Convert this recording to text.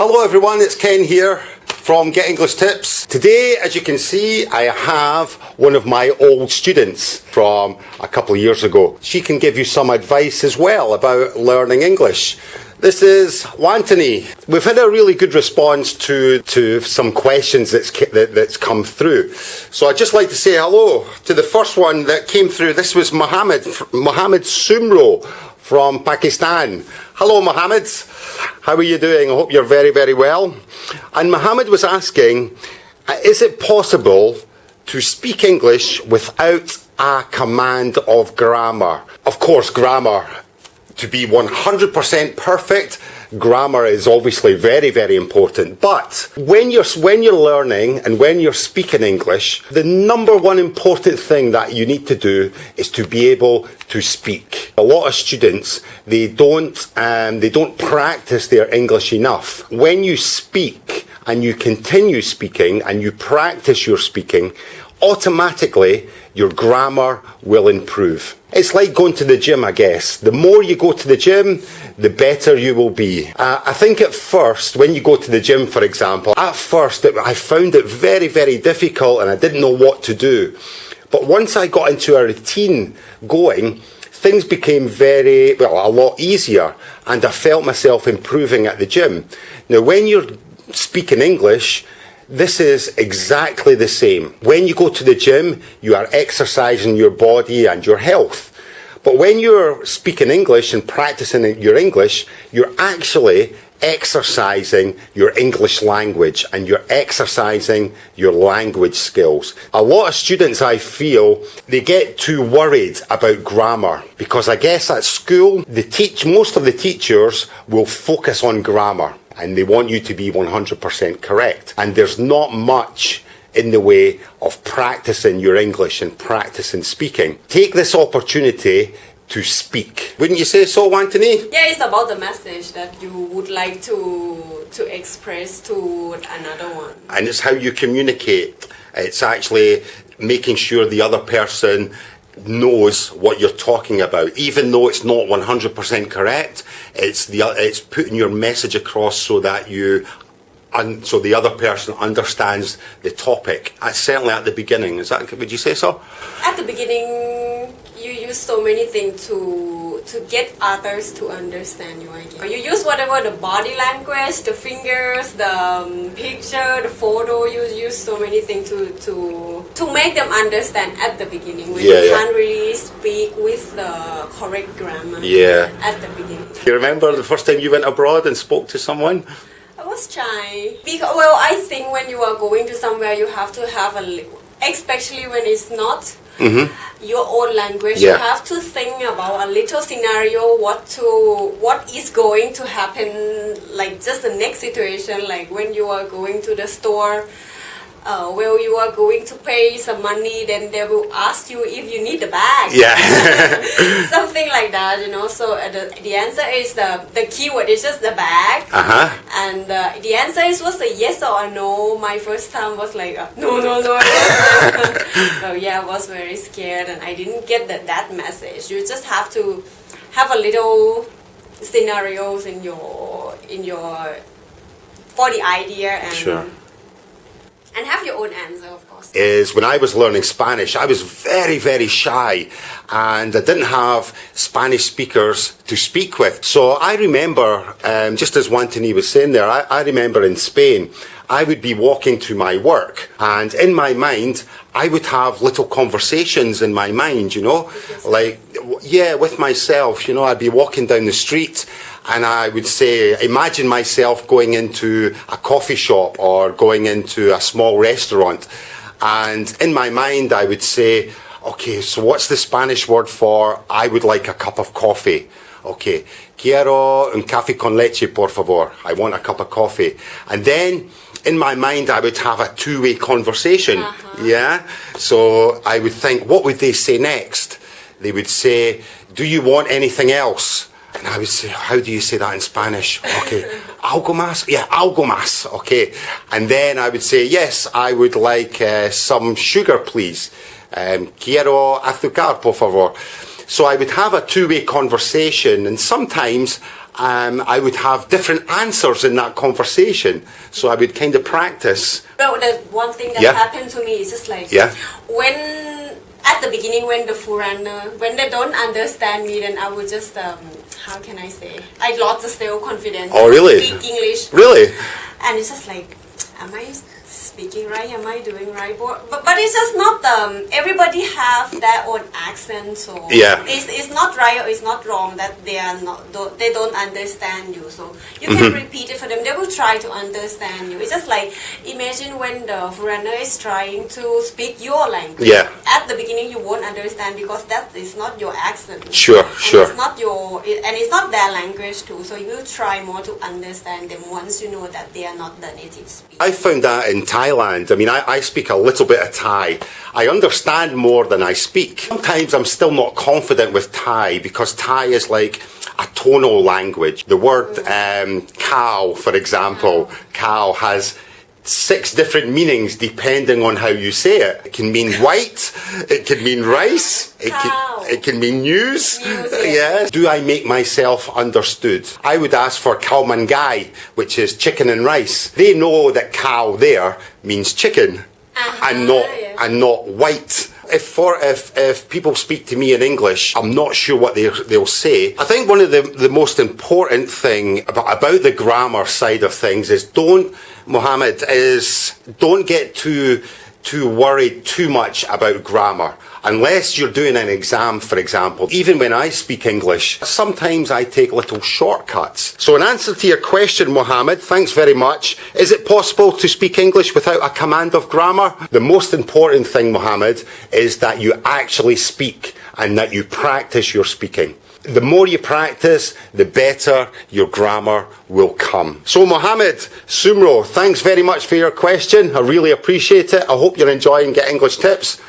Hello everyone, it's Ken here from Get English Tips. Today, as you can see, I have one of my old students from a couple of years ago. She can give you some advice as well about learning English. This is Wantony. We've had a really good response to some questions that's come through. So I'd just like to say hello to the first one that came through. This was Mohammed Sumro from Pakistan. Hello Mohammed, how are you doing? I hope you're very, very well. And Mohammed was asking, is it possible to speak English without a command of grammar? Of course, grammar. To be 100% perfect, grammar is obviously very, very important. But when you're learning and when you're speaking English, the number one important thing that you need to do is to be able to speak. A lot of students, they don't practice their English enough. When you speak and you continue speaking and you practice your speaking, automatically your grammar will improve. It's like going to the gym, I guess. The more you go to the gym, the better you will be. I think at first, when you go to the gym, for example, I found it very, very difficult and I didn't know what to do. But once I got into a routine going, things became a lot easier, and I felt myself improving at the gym. Now, when you're speaking English, this is exactly the same. When you go to the gym, you are exercising your body and your health. But when you're speaking English and practicing your English, you're actually exercising your English language and you're exercising your language skills. A lot of students, I feel, they get too worried about grammar because I guess at school, most of the teachers will focus on grammar. And they want you to be 100% correct. And there's not much in the way of practicing your English and practicing speaking. Take this opportunity to speak. Wouldn't you say so, Anthony? Yeah, it's about the message that you would like to express to another one. And it's how you communicate. It's actually making sure the other person knows what you're talking about, even though it's not 100% correct. It's putting your message across so that so the other person understands the topic. Certainly at the beginning. Would you say so? At the beginning, you use so many things to get others to understand your idea. You use whatever the body language, the fingers, the picture, the photo. You use so many things to make them understand at the beginning. When you can't really speak with the correct grammar at the beginning. You remember the first time you went abroad and spoke to someone? I was shy. Well, I think when you are going to somewhere, you have to have especially when it's not your own language, you have to think about a little scenario, what is going to happen, like just the next situation, like when you are going to the store, where you are going to pay some money, then they will ask you if you need the bag. Yeah. Something like that, So the answer is the keyword is just the bag. And the answer was a yes or a no. My first time was like, no. So yeah, I was very scared and I didn't get that message. You just have to have a little scenarios in your for the idea and. And have your own answer, of course. Is when I was learning Spanish, I was very, very shy and I didn't have Spanish speakers to speak with. So I remember, just as Wantony was saying there, I remember in Spain, I would be walking to my work and in my mind, I would have little conversations in my mind, with myself, I'd be walking down the street and I would say, imagine myself going into a coffee shop or going into a small restaurant. And in my mind, I would say, okay, so what's the Spanish word for I would like a cup of coffee? Okay, quiero un café con leche, por favor. I want a cup of coffee. And then in my mind, I would have a two-way conversation. Yeah. So I would think, what would they say next? They would say, do you want anything else? And I would say, how do you say that in Spanish? Okay, algo más? Yeah, algo más. Okay. And then I would say, yes, I would like some sugar, please. Quiero azúcar, por favor. So I would have a two-way conversation, and sometimes I would have different answers in that conversation. So I would kind of practice. Well, the one thing that Yeah. happened to me is just like Yeah. when at the beginning when the foreigner when they don't understand me, then I would just how can I say, I lost the self-confidence. Oh, really? To speak English. Really? And it's just like, am I speaking right? Am I doing right? But it's just not everybody have their own accent, so Yeah. it's not right or it's not wrong that they don't understand you. So you can repeat it for them. They will try to understand you. It's just like, imagine when the foreigner is trying to speak your language. Yeah. At the beginning you won't understand because that is not your accent. Sure, And sure. It's not and it's not their language too. So you will try more to understand them once you know that they are not the native speaker. I found that in Thailand. I mean, I speak a little bit of Thai. I understand more than I speak. Sometimes I'm still not confident with Thai because Thai is like a tonal language. The word cow, for example, cow has 6 different meanings depending on how you say it. It can mean white, it can mean rice, it can mean news. Yes. Do I make myself understood? I would ask for khao man gai, which is chicken and rice. They know that cow there means chicken and not white. If people speak to me in English, I'm not sure what they'll say. I think one of the most important thing about the grammar side of things is don't get too worried too much about grammar. Unless you're doing an exam, for example. Even when I speak English, sometimes I take little shortcuts. So in answer to your question, Mohammed, thanks very much. Is it possible to speak English without a command of grammar? The most important thing, Mohammed, is that you actually speak and that you practice your speaking. The more you practice, the better your grammar will come. So Mohammed, Sumro, thanks very much for your question. I really appreciate it. I hope you're enjoying Get English Tips.